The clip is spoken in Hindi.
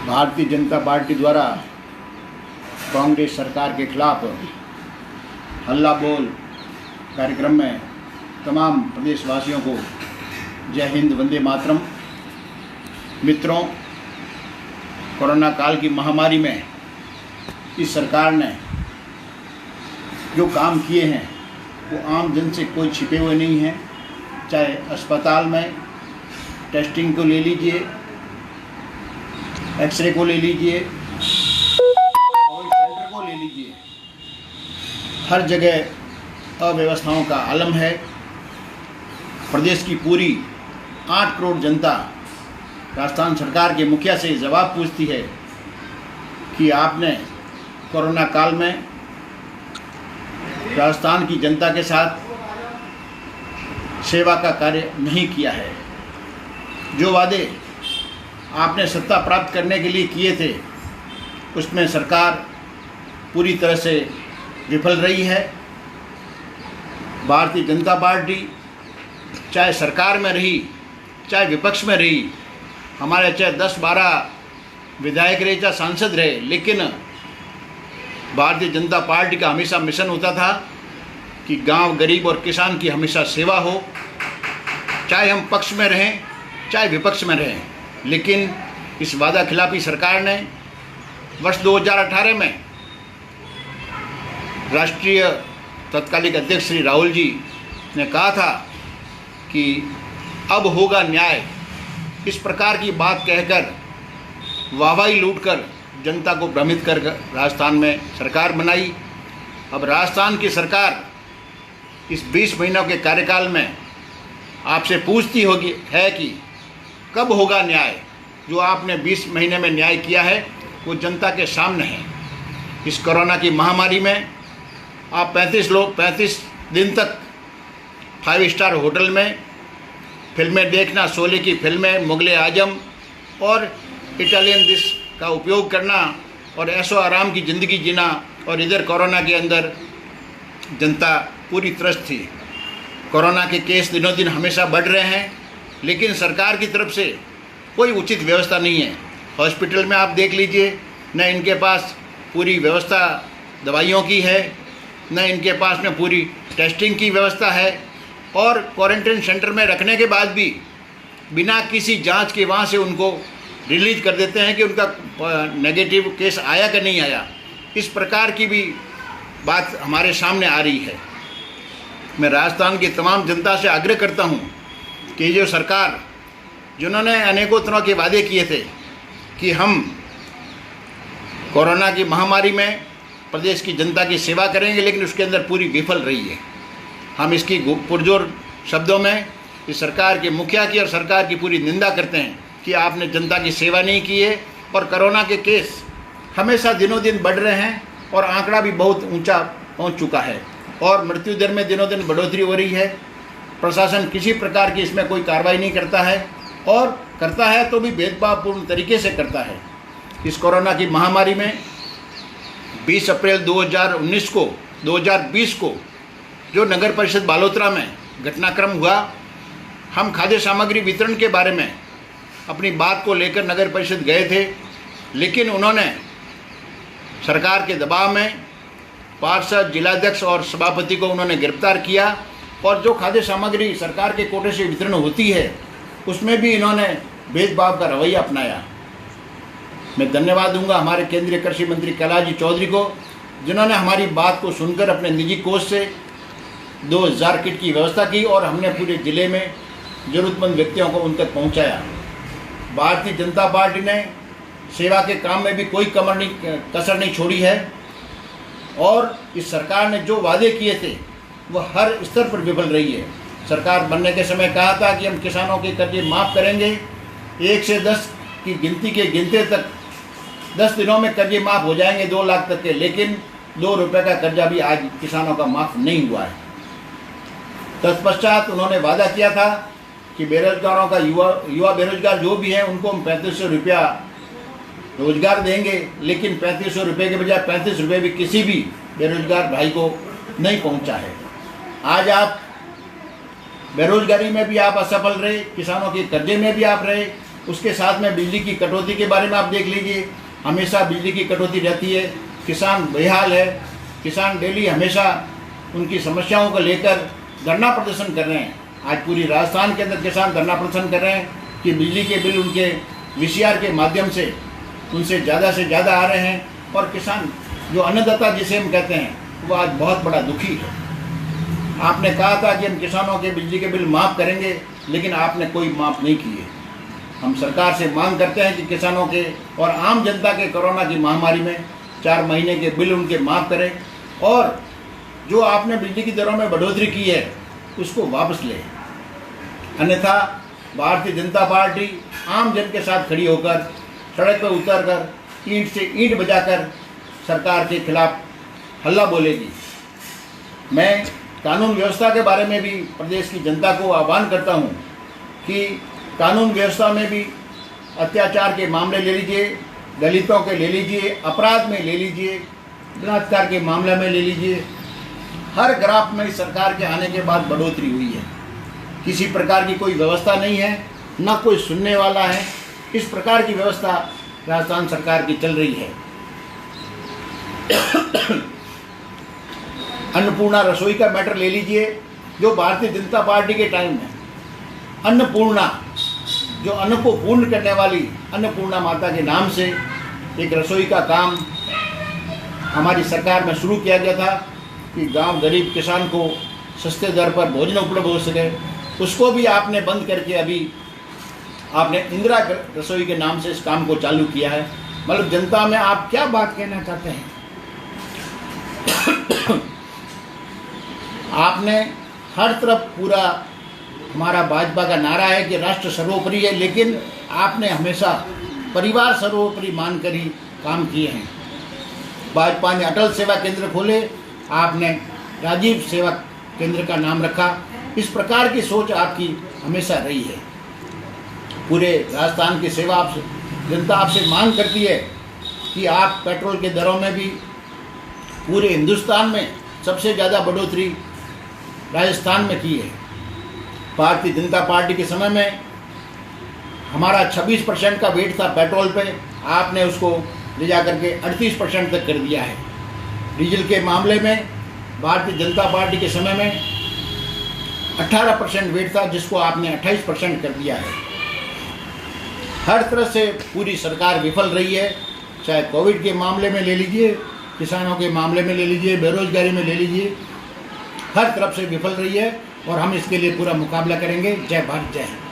भारतीय जनता पार्टी द्वारा कांग्रेस सरकार के खिलाफ हल्ला बोल कार्यक्रम में तमाम प्रदेशवासियों को जय हिंद, वंदे मातरम। मित्रों, कोरोना काल की महामारी में इस सरकार ने जो काम किए हैं वो आम जन से कोई छिपे हुए नहीं हैं। चाहे अस्पताल में टेस्टिंग को ले लीजिए, एक्सरे को ले लीजिए, कोविड सेंटर को ले लीजिए, हर जगह अव्यवस्थाओं का आलम है। प्रदेश की पूरी 8 करोड़ जनता राजस्थान सरकार के मुखिया से जवाब पूछती है कि आपने कोरोना काल में राजस्थान की जनता के साथ सेवा का कार्य नहीं किया है। जो वादे आपने सत्ता प्राप्त करने के लिए किए थे उसमें सरकार पूरी तरह से विफल रही है। भारतीय जनता पार्टी चाहे सरकार में रही चाहे विपक्ष में रही, हमारे चाहे 10-12 विधायक रहे चाहे सांसद रहे, लेकिन भारतीय जनता पार्टी का हमेशा मिशन होता था कि गांव, गरीब और किसान की हमेशा सेवा हो, चाहे हम पक्ष में रहें चाहे विपक्ष में रहें। लेकिन इस वादा खिलाफी सरकार ने वर्ष 2018 में राष्ट्रीय तत्कालिक अध्यक्ष श्री राहुल जी ने कहा था कि अब होगा न्याय। इस प्रकार की बात कहकर वाहवाही लूटकर जनता को भ्रमित कर राजस्थान में सरकार बनाई। अब राजस्थान की सरकार इस 20 महीनों के कार्यकाल में आपसे पूछती होगी है कि कब होगा न्याय। जो आपने 20 महीने में न्याय किया है वो जनता के सामने है। इस कोरोना की महामारी में आप 35 दिन तक 5 स्टार होटल में फिल्में देखना, शोले की फिल्में, मुगले आजम और इटालियन डिश का उपयोग करना और ऐशो आराम की ज़िंदगी जीना, और इधर कोरोना के अंदर जनता पूरी त्रस्त थी। कोरोना के केस दिनों दिन हमेशा बढ़ रहे हैं, लेकिन सरकार की तरफ से कोई उचित व्यवस्था नहीं है। हॉस्पिटल में आप देख लीजिए, न इनके पास पूरी व्यवस्था दवाइयों की है, न इनके पास में पूरी टेस्टिंग की व्यवस्था है, और क्वारंटाइन सेंटर में रखने के बाद भी बिना किसी जांच के वहाँ से उनको रिलीज कर देते हैं कि उनका नेगेटिव केस आया कि नहीं आया। इस प्रकार की भी बात हमारे सामने आ रही है। मैं राजस्थान की तमाम जनता से आग्रह करता हूँ कि जो सरकार, जिन्होंने अनेकों तरह के वादे किए थे कि हम कोरोना की महामारी में प्रदेश की जनता की सेवा करेंगे, लेकिन उसके अंदर पूरी विफल रही है। हम इसकी पुरजोर शब्दों में इस सरकार के मुखिया की और सरकार की पूरी निंदा करते हैं कि आपने जनता की सेवा नहीं की है। और कोरोना के केस हमेशा दिनों दिन बढ़ रहे हैं और आंकड़ा भी बहुत ऊंचा पहुंच चुका है, और मृत्यु दर में दिनों दिन बढ़ोतरी हो रही है। प्रशासन किसी प्रकार की इसमें कोई कार्रवाई नहीं करता है, और करता है तो भी भेदभावपूर्ण तरीके से करता है। इस कोरोना की महामारी में 20 अप्रैल 2020 को जो नगर परिषद बालोतरा में घटनाक्रम हुआ, हम खाद्य सामग्री वितरण के बारे में अपनी बात को लेकर नगर परिषद गए थे, लेकिन उन्होंने सरकार के दबाव में पार्षद, जिलाध्यक्ष और सभापति को उन्होंने गिरफ्तार किया, और जो खाद्य सामग्री सरकार के कोटे से वितरण होती है उसमें भी इन्होंने भेदभाव का रवैया अपनाया। मैं धन्यवाद दूंगा हमारे केंद्रीय कृषि मंत्री कैलाश जी चौधरी को, जिन्होंने हमारी बात को सुनकर अपने निजी कोष से 2000 किट की व्यवस्था की, और हमने पूरे ज़िले में ज़रूरतमंद व्यक्तियों को उन तक पहुँचाया। भारतीय जनता पार्टी ने सेवा के काम में भी कोई कसर नहीं छोड़ी है, और इस सरकार ने जो वादे किए थे वह हर स्तर पर विफल रही है। सरकार बनने के समय कहा था कि हम किसानों के कर्जे माफ़ करेंगे, 1 से 10 की गिनती के गिनते तक 10 दिनों में कर्जे माफ़ हो जाएंगे 2 लाख तक के, लेकिन 2 रुपये का कर्जा भी आज किसानों का माफ़ नहीं हुआ है। तत्पश्चात उन्होंने वादा किया था कि बेरोजगारों का युवा बेरोजगार जो भी हैं उनको हम 3500 रुपया रोजगार देंगे, लेकिन 3500 रुपये के बजाय 35 रुपये भी किसी भी बेरोजगार भाई को नहीं पहुंचा है। आज आप बेरोजगारी में भी आप असफल रहे, किसानों के कर्जे में भी आप रहे, उसके साथ में बिजली की कटौती के बारे में आप देख लीजिए, हमेशा बिजली की कटौती रहती है, किसान बेहाल है। किसान डेली हमेशा उनकी समस्याओं को लेकर धरना प्रदर्शन कर रहे हैं। आज पूरी राजस्थान के अंदर किसान धरना प्रदर्शन कर रहे हैं कि बिजली के बिल उनके वीसीआर के माध्यम से उनसे ज़्यादा आ रहे हैं, और किसान जो अन्नदाता जिसे हम कहते हैं वो आज बहुत बड़ा दुखी है। आपने कहा था कि हम किसानों के बिजली के बिल माफ़ करेंगे, लेकिन आपने कोई माफ़ नहीं किए। हम सरकार से मांग करते हैं कि किसानों के और आम जनता के कोरोना की महामारी में 4 महीने के बिल उनके माफ़ करें, और जो आपने बिजली की दरों में बढ़ोतरी की है उसको वापस लें। अन्यथा भारतीय जनता पार्टी आम जन के साथ खड़ी होकर सड़क पर उतरकर ईंट से ईंट बजाकर सरकार के खिलाफ हल्ला बोलेगी। मैं कानून व्यवस्था के बारे में भी प्रदेश की जनता को आह्वान करता हूं कि कानून व्यवस्था में भी अत्याचार के मामले ले लीजिए, दलितों के ले लीजिए, अपराध में ले लीजिए, बलात्कार के मामले में ले लीजिए, हर ग्राफ में सरकार के आने के बाद बढ़ोतरी हुई है। किसी प्रकार की कोई व्यवस्था नहीं है, ना कोई सुनने वाला है। इस प्रकार की व्यवस्था राजस्थान सरकार की चल रही है। अन्नपूर्णा रसोई का मैटर ले लीजिए, जो भारतीय जनता पार्टी के टाइम में अन्नपूर्णा, जो अन्न को पूर्ण करने वाली अन्नपूर्णा माता के नाम से एक रसोई का काम हमारी सरकार में शुरू किया गया था कि गांव गरीब किसान को सस्ते दर पर भोजन उपलब्ध हो सके। उसको भी आपने बंद करके अभी आपने इंदिरा रसोई के नाम से इस काम को चालू किया है। मतलब जनता में आप क्या बात कहना चाहते हैं? आपने हर तरफ पूरा, हमारा भाजपा का नारा है कि राष्ट्र सर्वोपरि है, लेकिन आपने हमेशा परिवार सर्वोपरि मानकर ही काम किए हैं। भाजपा ने अटल सेवा केंद्र खोले, आपने राजीव सेवा केंद्र का नाम रखा। इस प्रकार की सोच आपकी हमेशा रही है। पूरे राजस्थान की सेवा आपसे जनता आपसे मांग करती है कि आप पेट्रोल के दरों में भी पूरे हिंदुस्तान में सबसे ज़्यादा बढ़ोतरी राजस्थान में की है। भारतीय जनता पार्टी के समय में हमारा 26% का वेट था पेट्रोल पे, आपने उसको ले जा करके 38% तक कर दिया है। डीजल के मामले में भारतीय जनता पार्टी के समय में 18% वेट था, जिसको आपने 28% कर दिया है। हर तरह से पूरी सरकार विफल रही है, चाहे कोविड के मामले में ले लीजिए, किसानों के मामले में ले लीजिए, बेरोजगारी में ले लीजिए, हर तरफ से विफल रही है, और हम इसके लिए पूरा मुकाबला करेंगे। जय भारत, जय हिंद।